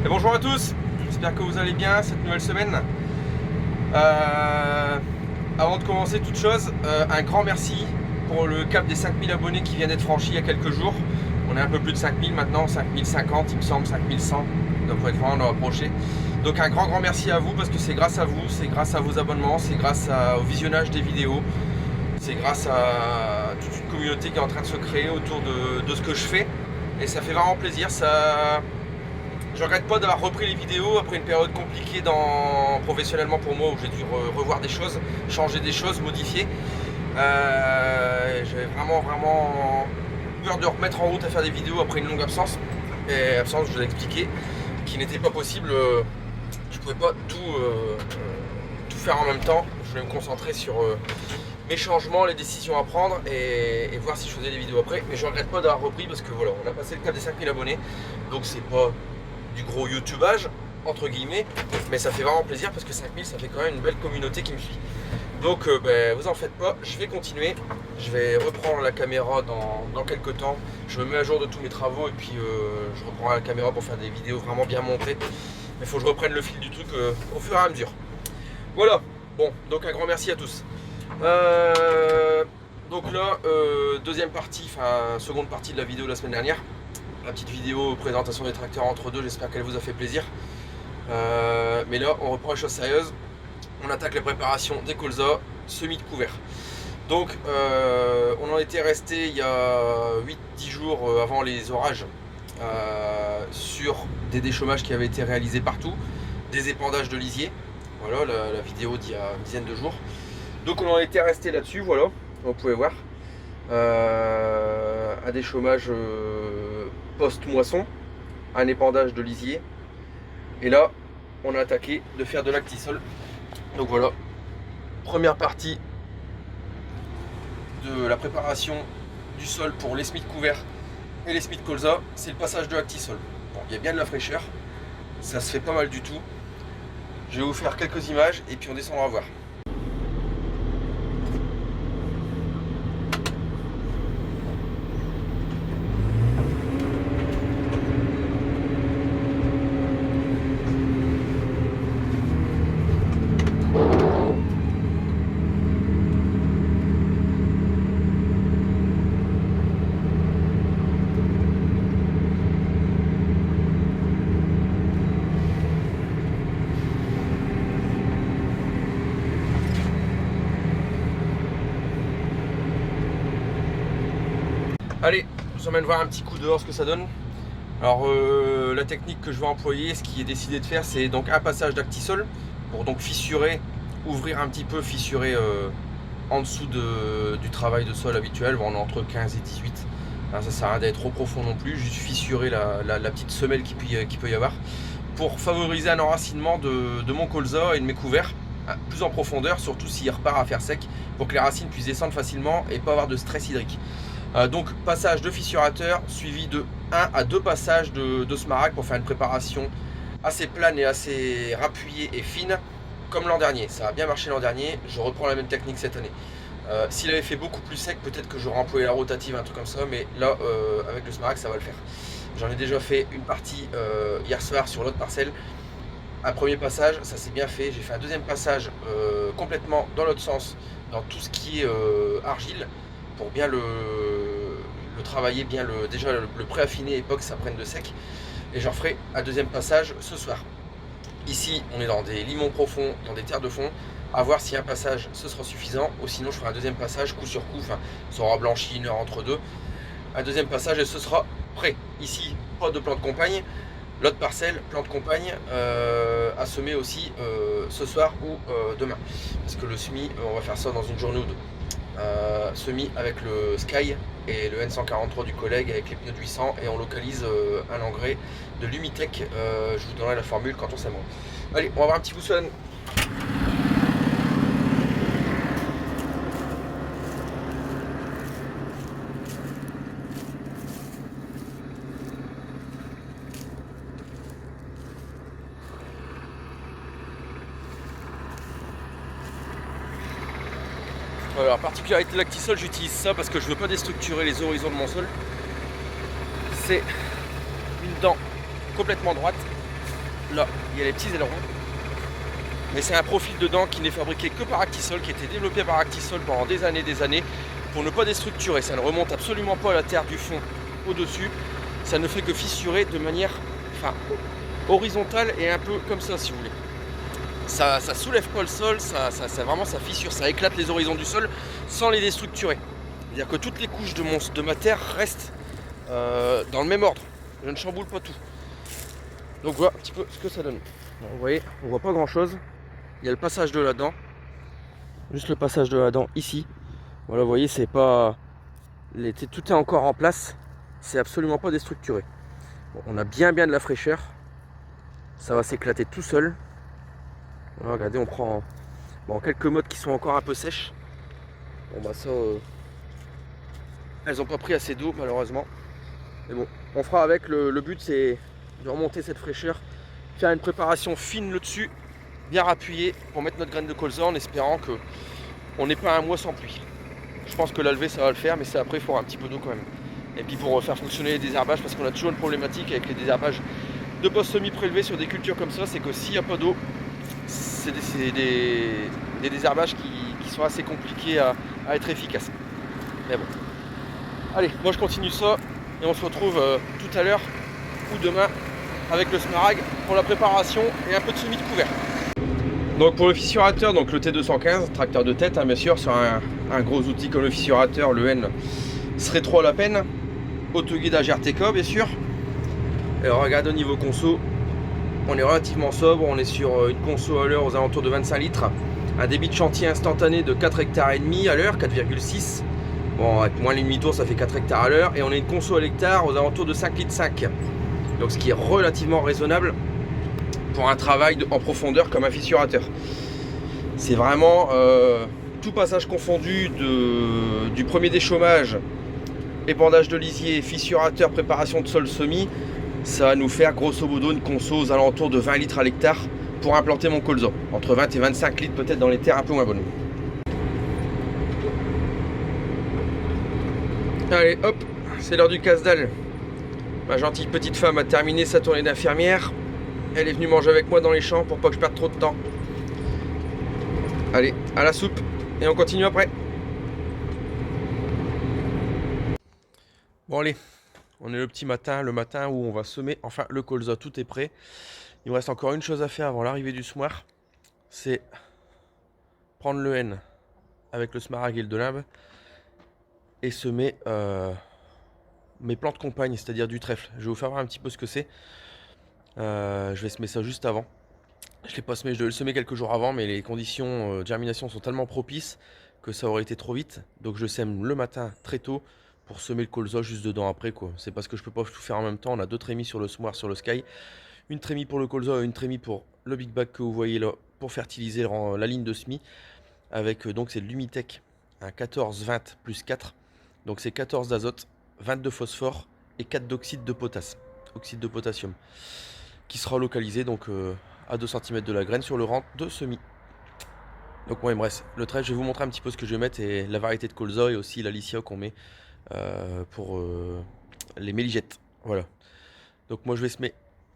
Et bonjour à tous, j'espère que vous allez bien cette nouvelle semaine. Avant de commencer toute chose, un grand merci pour le cap des 5000 abonnés qui vient d'être franchi il y a quelques jours. On est un peu plus de 5000 maintenant, 5050 il me semble, 5100, donc pour être vraiment approché. Donc un grand merci à vous parce que c'est grâce à vous, c'est grâce à vos abonnements, c'est grâce au visionnage des vidéos, c'est grâce à toute une communauté qui est en train de se créer autour de ce que je fais. Et ça fait vraiment plaisir, je regrette pas d'avoir repris les vidéos après une période compliquée professionnellement pour moi où j'ai dû revoir des choses, changer des choses, modifier. J'avais vraiment peur de remettre en route à faire des vidéos après une longue absence. Et absence, je vous ai expliqué, qui n'était pas possible. Je pouvais pas tout faire en même temps. Je voulais me concentrer sur mes changements, les décisions à prendre et voir si je faisais des vidéos après. Mais je regrette pas d'avoir repris parce que voilà, on a passé le cap des 5000 abonnés. Donc c'est pas du gros youtubage entre guillemets, mais ça fait vraiment plaisir parce que 5000 ça fait quand même une belle communauté qui me suit. Donc vous en faites pas, je vais continuer, je vais reprendre la caméra dans quelques temps, je me mets à jour de tous mes travaux et puis je reprends la caméra pour faire des vidéos vraiment bien montées. Mais il faut que je reprenne le fil du truc au fur et à mesure. Voilà, bon, donc un grand merci à tous. Donc là, deuxième partie, enfin seconde partie de la vidéo de la semaine dernière. La petite vidéo présentation des tracteurs entre deux, j'espère qu'elle vous a fait plaisir. Mais là, on reprend les choses sérieuses. On attaque les préparations des colzas, semis de couvert. Donc, on en était resté il y a 8-10 jours avant les orages sur des déchômages qui avaient été réalisés partout, des épandages de lisier. Voilà la vidéo d'il y a une dizaine de jours. Donc, on en était resté là-dessus, voilà, vous pouvez voir. Un déchômage post-moisson, un épandage de lisier. Et là, on a attaqué de faire de l'actisol. Donc voilà, première partie de la préparation du sol pour les semis de couvert et les semis de colza, c'est le passage de l'actisol. Bon, il y a bien de la fraîcheur, ça se fait pas mal du tout. Je vais vous faire quelques images et puis on descendra voir. Allez, je vous emmène voir un petit coup dehors ce que ça donne. Alors la technique que je vais employer, ce qui est décidé de faire, c'est donc un passage d'actisol pour donc fissurer, ouvrir un petit peu, fissurer en dessous du travail de sol habituel. Bon, on est entre 15 et 18. Alors, ça sert à rien d'être trop profond non plus, juste fissurer la petite semelle qui peut y avoir pour favoriser un enracinement de mon colza et de mes couverts plus en profondeur, surtout s'il repart à faire sec, pour que les racines puissent descendre facilement et pas avoir de stress hydrique. Donc passage de fissurateur suivi de 1 à 2 passages de smaragd pour faire une préparation assez plane et assez rappuyée et fine comme l'an dernier. Ça a bien marché l'an dernier, je reprends la même technique cette année. S'il avait fait beaucoup plus sec, peut-être que j'aurais employé la rotative, un truc comme ça, mais là avec le smaragd ça va le faire. J'en ai déjà fait une partie hier soir sur l'autre parcelle. Un premier passage, ça s'est bien fait. J'ai fait un deuxième passage complètement dans l'autre sens, dans tout ce qui est argile, pour bien le travailler, bien déjà le préaffiner et pas que ça prenne de sec. Et j'en ferai un deuxième passage ce soir. Ici, on est dans des limons profonds, dans des terres de fond. À voir si un passage ce sera suffisant, ou sinon je ferai un deuxième passage coup sur coup. Enfin, ça aura blanchi une heure entre deux. Un deuxième passage et ce sera prêt. Ici, pas de plan de compagne. L'autre parcelle, plan de compagne, à semer aussi ce soir ou demain. Parce que le semis, on va faire ça dans une journée ou deux. Semis avec le Sky et le N143 du collègue avec les pneus de 800 et on localise un engrais de l'Umitech. Je vous donnerai la formule quand on s'aimera. Allez, on va voir un petit coup sur la... Alors, particularité de l'actisol, j'utilise ça parce que je ne veux pas déstructurer les horizons de mon sol. C'est une dent complètement droite là, il y a les petits ailerons. Mais c'est un profil dedans qui n'est fabriqué que par Actisol, qui a été développé par Actisol pendant des années, pour ne pas déstructurer. Ça ne remonte absolument pas à la terre du fond au-dessus. Ça ne fait que fissurer de manière horizontale et un peu comme ça, si vous voulez. Ça soulève pas le sol, ça fissure, ça éclate les horizons du sol sans les déstructurer. C'est-à-dire que toutes les couches de ma terre restent dans le même ordre. Je ne chamboule pas tout. Donc voilà un petit peu ce que ça donne. Alors, vous voyez, on voit pas grand-chose. Il y a le passage de la dent. Juste le passage de la dent ici. Voilà, vous voyez, c'est pas... tout est encore en place. C'est absolument pas déstructuré. Bon, on a bien de la fraîcheur. Ça va s'éclater tout seul. Voilà, regardez, on prend quelques mottes qui sont encore un peu sèches. Bon bah ça... elles n'ont pas pris assez d'eau malheureusement. Mais bon, on fera avec. Le but c'est de remonter cette fraîcheur. Faire une préparation fine le dessus. Bien rappuyée pour mettre notre graine de colza en espérant que on n'ait pas un mois sans pluie. Je pense que la levée ça va le faire, mais c'est après il faudra un petit peu d'eau quand même. Et puis pour faire fonctionner les désherbages, parce qu'on a toujours une problématique avec les désherbages de post semi-prélevés sur des cultures comme ça, c'est que s'il n'y a pas d'eau, c'est des désherbages qui sont assez compliqués à être efficaces. Mais bon. Allez, moi je continue ça et on se retrouve tout à l'heure ou demain avec le smaragd pour la préparation et un peu de semis de couvert. Donc pour le fissurateur, donc le T215, tracteur de tête, bien sûr, sur un gros outil comme le fissurateur, le N serait trop à la peine. Autoguidage RTK, bien sûr. Et regardez au niveau conso, on est relativement sobre, on est sur une conso à l'heure aux alentours de 25 litres. Un débit de chantier instantané de 4 hectares et demi à l'heure, 4,6. Bon, avec moins les demi-tours, ça fait 4 hectares à l'heure. Et on est une conso à l'hectare aux alentours de 5 litres 5. Donc ce qui est relativement raisonnable pour un travail en profondeur comme un fissurateur. C'est vraiment tout passage confondu du premier déchômage, épandage de lisier, fissurateur, préparation de sol semis. Ça va nous faire grosso modo une conso aux alentours de 20 litres à l'hectare pour implanter mon colza. Entre 20 et 25 litres peut-être dans les terres un peu moins bonnes. Allez hop, c'est l'heure du casse-dalle. Ma gentille petite femme a terminé sa tournée d'infirmière. Elle est venue manger avec moi dans les champs pour pas que je perde trop de temps. Allez, à la soupe et on continue après. Bon allez, on est le petit matin, le matin où on va semer. Enfin, le colza, tout est prêt. Il me reste encore une chose à faire avant l'arrivée du semoir. C'est prendre le N avec le smaragd et le delimbe et semer mes plantes compagnes, c'est-à-dire du trèfle. Je vais vous faire voir un petit peu ce que c'est. Je vais semer ça juste avant. Je l'ai pas semé, je devais le semer quelques jours avant, mais les conditions de germination sont tellement propices que ça aurait été trop vite. Donc je sème le matin très tôt pour semer le colza juste dedans après, quoi. C'est parce que je peux pas tout faire en même temps. On a deux trémies sur le semoir, sur le Sky. Une trémie pour le colza et une trémie pour le big bag que vous voyez là pour fertiliser la ligne de semis. Avec donc c'est l'Humitech, un 14-20 plus 4. Donc c'est 14 d'azote, 20 de phosphore et 4 d'oxyde de potasse, oxyde de potassium, qui sera localisé donc à 2 cm de la graine sur le rang de semis. Donc moi il me reste le trèfle, je vais vous montrer un petit peu ce que je vais mettre et la variété de colza et aussi la licia qu'on met pour les méligettes. Voilà. Donc moi je vais semer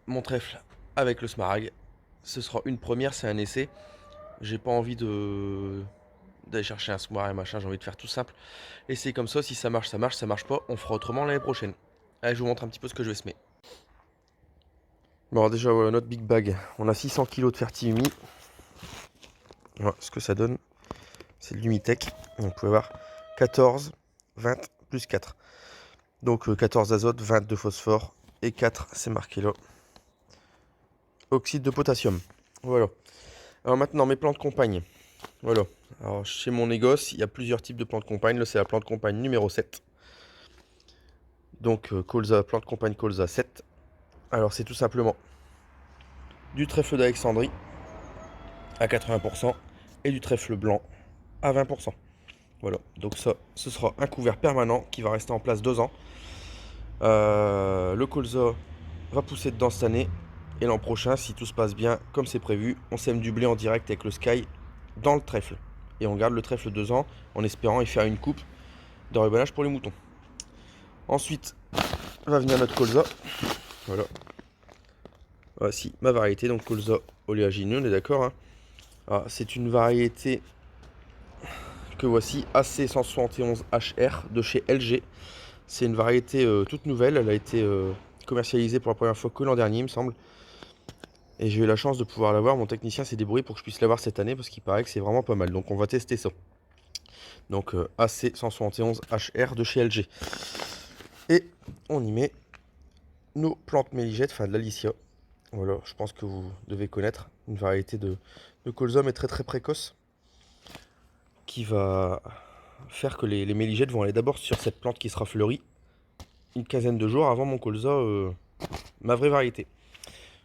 mon trèfle avec le smaragd. Ce sera une première, c'est un essai. J'ai pas envie d'aller chercher un semoir et machin, j'ai envie de faire tout simple. Et c'est comme ça, si ça marche, ça marche, ça marche pas, on fera autrement l'année prochaine. Allez, je vous montre un petit peu ce que je vais semer. Bon, alors déjà, voilà notre big bag. On a 600 kg de ferti-humi. Voilà ce que ça donne. C'est de l'Humitech. Vous pouvez voir 14, 20 plus 4. Donc 14 d'azote, 20 de phosphore et 4, c'est marqué là. Oxyde de potassium. Voilà. Alors maintenant, mes plantes compagnes. Voilà. Alors chez mon négoce, il y a plusieurs types de plantes compagnes. Là, c'est la plante compagne numéro 7. Donc colza, plante compagne colza 7. Alors c'est tout simplement du trèfle d'Alexandrie à 80% et du trèfle blanc à 20%. Voilà, donc ça, ce sera un couvert permanent qui va rester en place 2 ans. Le colza va pousser dedans cette année et l'an prochain, si tout se passe bien comme c'est prévu, on sème du blé en direct avec le Sky dans le trèfle. Et on garde le trèfle 2 ans en espérant y faire une coupe d'enrubanage pour les moutons. Ensuite, va venir notre colza. Voilà. Voici ma variété, donc colza oléagineux, on est d'accord, hein. C'est une variété que voici, AC171HR de chez LG. C'est une variété toute nouvelle, elle a été commercialisée pour la première fois que l'an dernier, il me semble. Et j'ai eu la chance de pouvoir l'avoir. Mon technicien s'est débrouillé pour que je puisse l'avoir cette année parce qu'il paraît que c'est vraiment pas mal. Donc on va tester ça. Donc AC171HR de chez LG. Et on y met nos plantes méligètes, enfin de l'Alicia. Voilà, je pense que vous devez connaître une variété de colza, mais très très précoce, qui va faire que les méligètes vont aller d'abord sur cette plante qui sera fleurie une quinzaine de jours avant mon colza, ma vraie variété.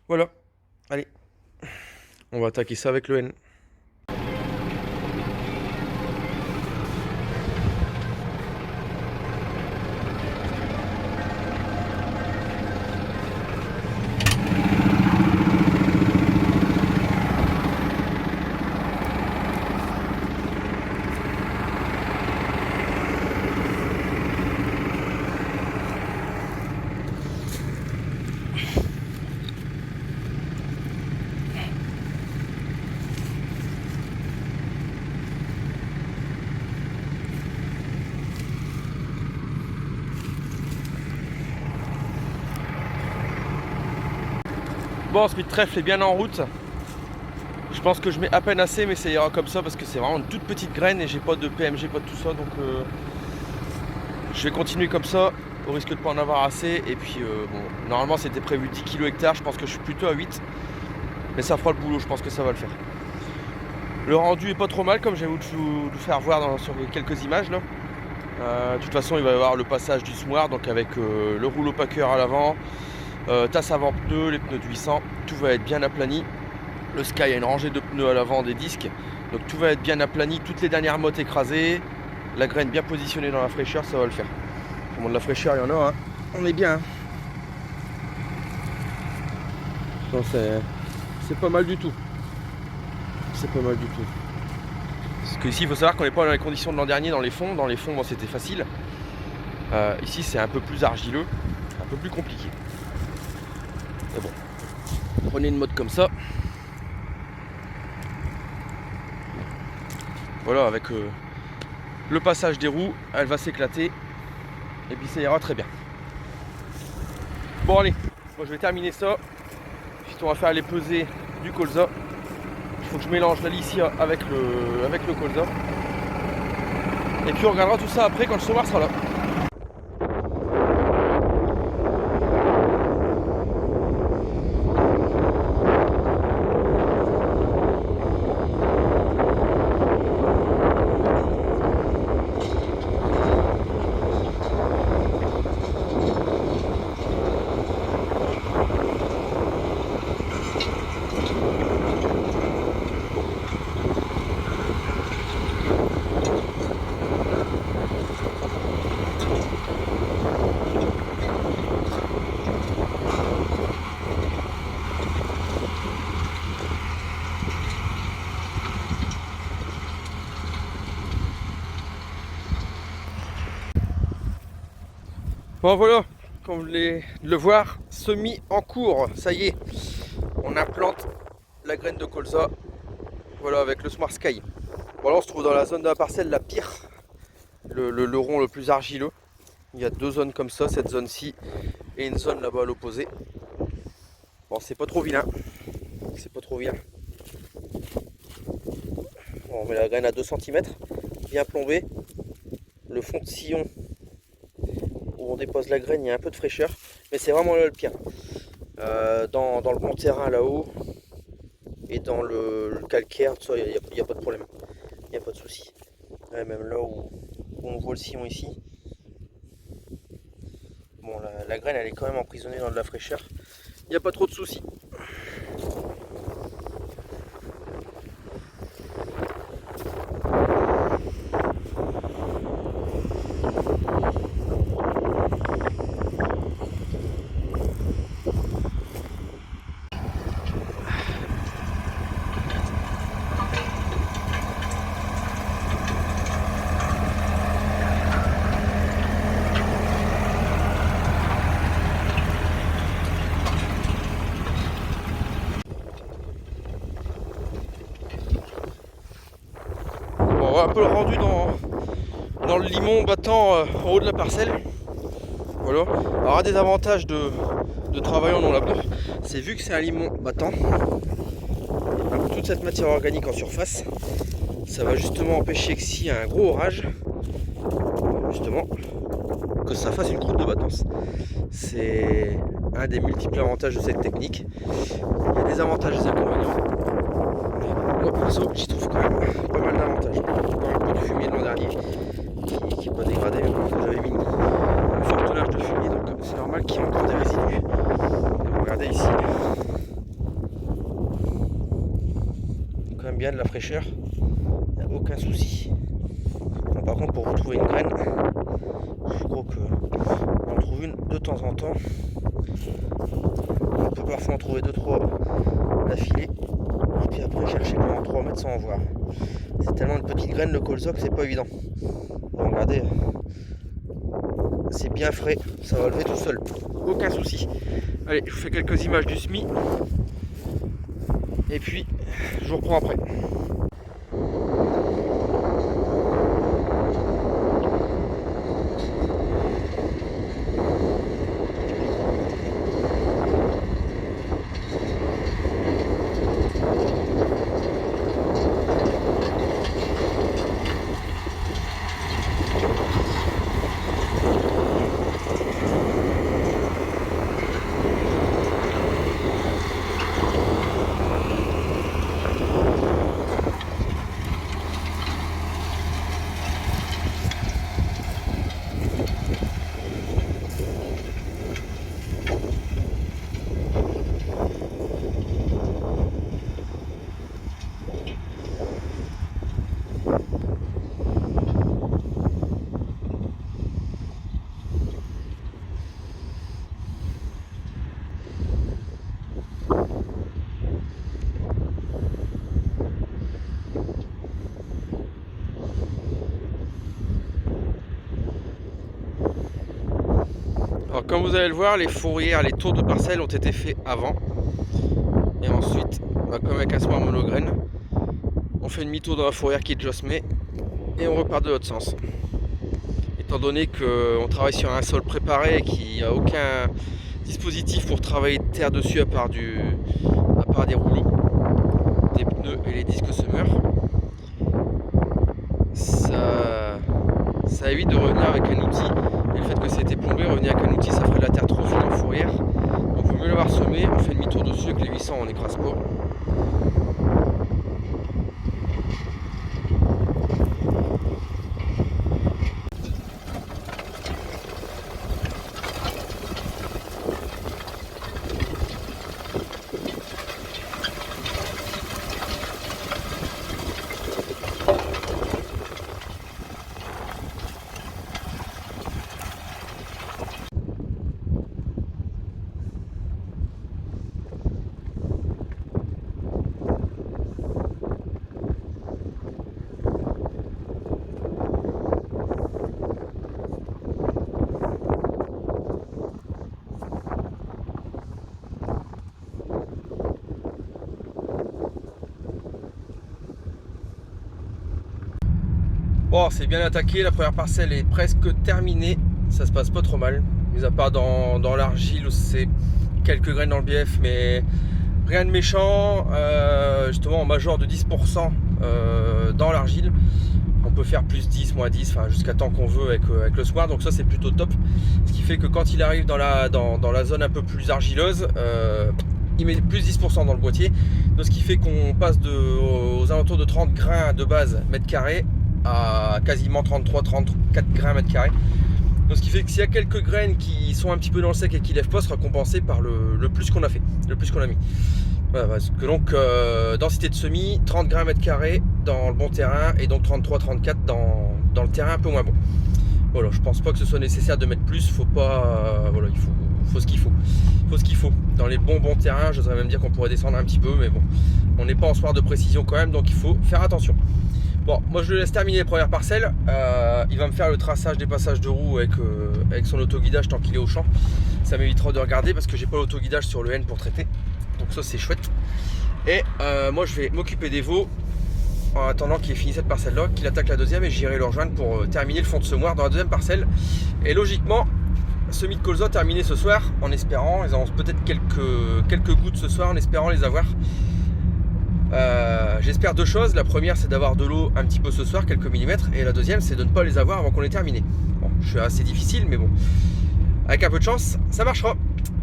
Voilà, allez, on va attaquer ça avec le N. Bon, speed trèfle est bien en route. Je pense que je mets à peine assez, mais ça ira comme ça parce que c'est vraiment une toute petite graine et j'ai pas de PMG, pas de tout ça. Donc je vais continuer comme ça au risque de pas en avoir assez. Et puis bon, normalement c'était prévu 10 kg hectare, je pense que je suis plutôt à 8. Mais ça fera le boulot, je pense que ça va le faire. Le rendu est pas trop mal comme j'ai voulu vous faire voir sur quelques images là. De toute façon il va y avoir le passage du Smouard, donc avec le rouleau packer à l'avant. Tasse avant pneus, les pneus de 800, tout va être bien aplani. Le Sky a une rangée de pneus à l'avant des disques, donc tout va être bien aplani, toutes les dernières mottes écrasées, la graine bien positionnée dans la fraîcheur, ça va le faire. Comment de la fraîcheur il y en a, hein. On est bien. Hein. C'est pas mal du tout. C'est pas mal du tout. Parce que ici il faut savoir qu'on n'est pas dans les conditions de l'an dernier dans les fonds. Dans les fonds bon, c'était facile. Ici c'est un peu plus argileux, un peu plus compliqué. Mais bon, prenez une motte comme ça. Voilà, avec le passage des roues, elle va s'éclater. Et puis ça ira très bien. Bon allez, moi je vais terminer ça. Ensuite on va faire les pesées du colza. Il faut que je mélange l'Alicia avec le colza. Et puis on regardera tout ça après quand le semoir sera là. Bon voilà, comme vous voulez le voir, semis en cours, ça y est, on implante la graine de colza, voilà, avec le Smart Sky. Bon là on se trouve dans la zone de la parcelle la pire, le rond le plus argileux. Il y a deux zones comme ça, cette zone-ci et une zone là-bas à l'opposé. Bon c'est pas trop vilain, c'est pas trop vilain. Bon, on met la graine à 2 cm, bien plombée, le fond de sillon où on dépose la graine, il y a un peu de fraîcheur, mais c'est vraiment là le pire. Dans le bon terrain là-haut et dans le calcaire, il n'y a pas de problème, il n'y a pas de souci. Ouais, même là où on voit le sillon ici, bon, la graine elle est quand même emprisonnée dans de la fraîcheur, il n'y a pas trop de soucis. un peu le rendu dans le limon battant en haut de la parcelle. Voilà. Alors un des avantages de travailler en non-labour, c'est vu que c'est un limon battant, toute cette matière organique en surface, ça va justement empêcher que s'il y a un gros orage, justement, que ça fasse une croûte de battance. C'est un des multiples avantages de cette technique. Il y a des avantages et des inconvénients. Moi perso, j'y trouve quand même pas mal d'avantages. Encore un peu de fumier de l'an dernier qui n'est pas dégradé. J'avais mis un fort tonnage de fumier, donc c'est normal qu'il y ait encore des résidus. Et regardez ici, il y a quand même bien de la fraîcheur, il n'y a aucun souci. Bon, par contre, pour retrouver une graine, je crois qu'on en trouve une de temps en temps. On peut parfois en trouver 2-3 d'affilée, et puis après chercher pendant 3 mètres sans en voir. C'est tellement une petite graine le colzoc, c'est pas évident. Bon, regardez, c'est bien frais, ça va lever tout seul, aucun souci. Allez, je vous fais quelques images du semis, et puis je vous reprends après. Alors comme vous allez le voir, les fourrières, les tours de parcelles ont été faits avant. Et ensuite, comme avec un semoir monograine, on fait demi-tour dans la fourrière qui est déjà semée et on repart de l'autre sens. Étant donné qu'on travaille sur un sol préparé et qu'il n'y a aucun dispositif pour travailler de terre dessus à part des rouleaux, des pneus et les disques semeurs, ça évite de revenir avec un outil. Et le fait que c'était plombé, revenir avec un outil, ça ferait de la terre trop fine en fourrière. Donc il vaut mieux l'avoir semé, on fait demi-tour dessus avec les 800, on n'écrase pas. Bon, c'est bien attaqué, la première parcelle est presque terminée, ça se passe pas trop mal, mis à part dans l'argile où c'est quelques graines dans le bief, mais rien de méchant. Justement en major de 10% dans l'argile, on peut faire plus 10, moins 10, enfin jusqu'à temps qu'on veut avec le semoir, donc ça c'est plutôt top. Ce qui fait que quand il arrive dans la zone un peu plus argileuse, il met plus 10% dans le boîtier, donc ce qui fait qu'on passe aux alentours de 30 grains de base mètre carré à quasiment 33-34 grains mètre carré. Donc ce qui fait que s'il y a quelques graines qui sont un petit peu dans le sec et qui lèvent pas, sera compensé par le plus qu'on a fait, le plus qu'on a mis. Voilà, parce que donc densité de semis, 30 grains mètre carré dans le bon terrain et donc 33-34 dans le terrain un peu moins bon. Voilà, je pense pas que ce soit nécessaire de mettre plus, faut pas, voilà, il faut ce qu'il faut. Il faut ce qu'il faut. Dans les bons terrains, j'oserais même dire qu'on pourrait descendre un petit peu, mais bon, on n'est pas en soir de précision quand même, donc il faut faire attention. Bon, moi je le laisse terminer les premières parcelles. Il va me faire le traçage des passages de roues avec son autoguidage tant qu'il est au champ. Ça m'évitera de regarder parce que j'ai pas l'autoguidage sur le N pour traiter. Donc ça c'est chouette. Et moi je vais m'occuper des veaux en attendant qu'il ait fini cette parcelle-là, qu'il attaque la deuxième et j'irai le rejoindre pour terminer le fond de semoir dans la deuxième parcelle. Et logiquement, semis de colza terminé ce soir, en espérant, ils ont peut-être quelques gouttes ce soir, en espérant les avoir. J'espère deux choses. La première, c'est d'avoir de l'eau un petit peu ce soir, quelques millimètres, et la deuxième, c'est de ne pas les avoir avant qu'on ait terminé. Bon, je suis assez difficile, mais bon, avec un peu de chance, ça marchera.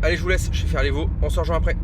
Allez, je vous laisse, je vais faire les veaux, on se rejoint après.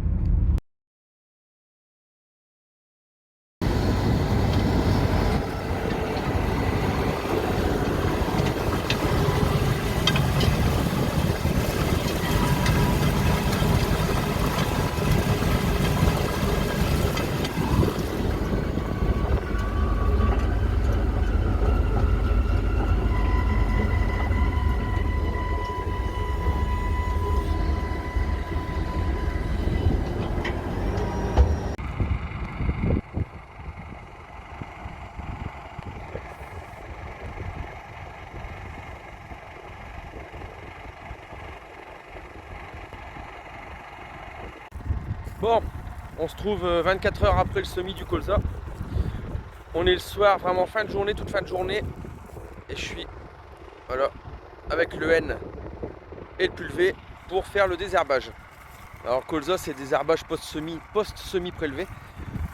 Bon, on se trouve 24 heures après le semis du colza. On est le soir, vraiment fin de journée, toute fin de journée. Et je suis, voilà, avec le N et le pulvé pour faire le désherbage. Alors colza, c'est désherbage post-semis prélevé.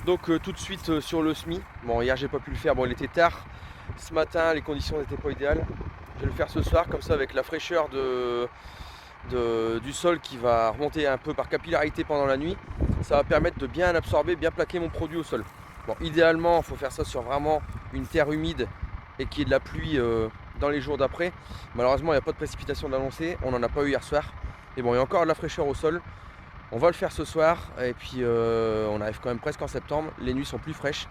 Donc tout de suite sur le semis. Bon, hier j'ai pas pu le faire, bon il était tard. Ce matin, les conditions n'étaient pas idéales. Je vais le faire ce soir, comme ça avec la fraîcheur du sol qui va remonter un peu par capillarité pendant la nuit. Ça va permettre de bien absorber, bien plaquer mon produit au sol. Bon, idéalement, il faut faire ça sur vraiment une terre humide et qu'il y ait de la pluie dans les jours d'après. Malheureusement, il n'y a pas de précipitation d'annoncé. On n'en a pas eu hier soir. Et bon, il y a encore de la fraîcheur au sol. On va le faire ce soir. Et puis, on arrive quand même presque en septembre. Les nuits sont plus fraîches.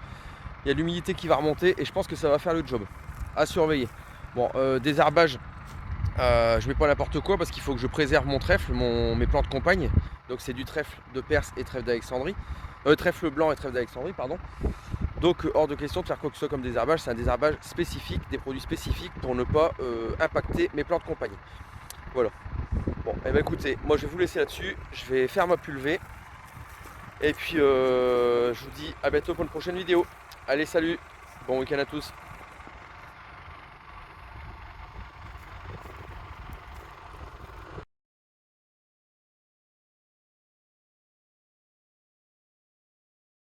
Il y a de l'humidité qui va remonter et je pense que ça va faire le job. À surveiller. Bon, désherbage. Je mets pas n'importe quoi parce qu'il faut que je préserve mon trèfle, mes plants de compagne. Donc c'est du trèfle de Perse et trèfle d'Alexandrie. Trèfle blanc et trèfle d'Alexandrie, pardon. Donc hors de question de faire quoi que ce soit comme désherbage. C'est un désherbage spécifique, des produits spécifiques pour ne pas impacter mes plants de compagne. Voilà. Bon, et ben écoutez, moi je vais vous laisser là-dessus. Je vais faire ma pulvée. Et puis je vous dis à bientôt pour une prochaine vidéo. Allez, salut, bon week-end à tous.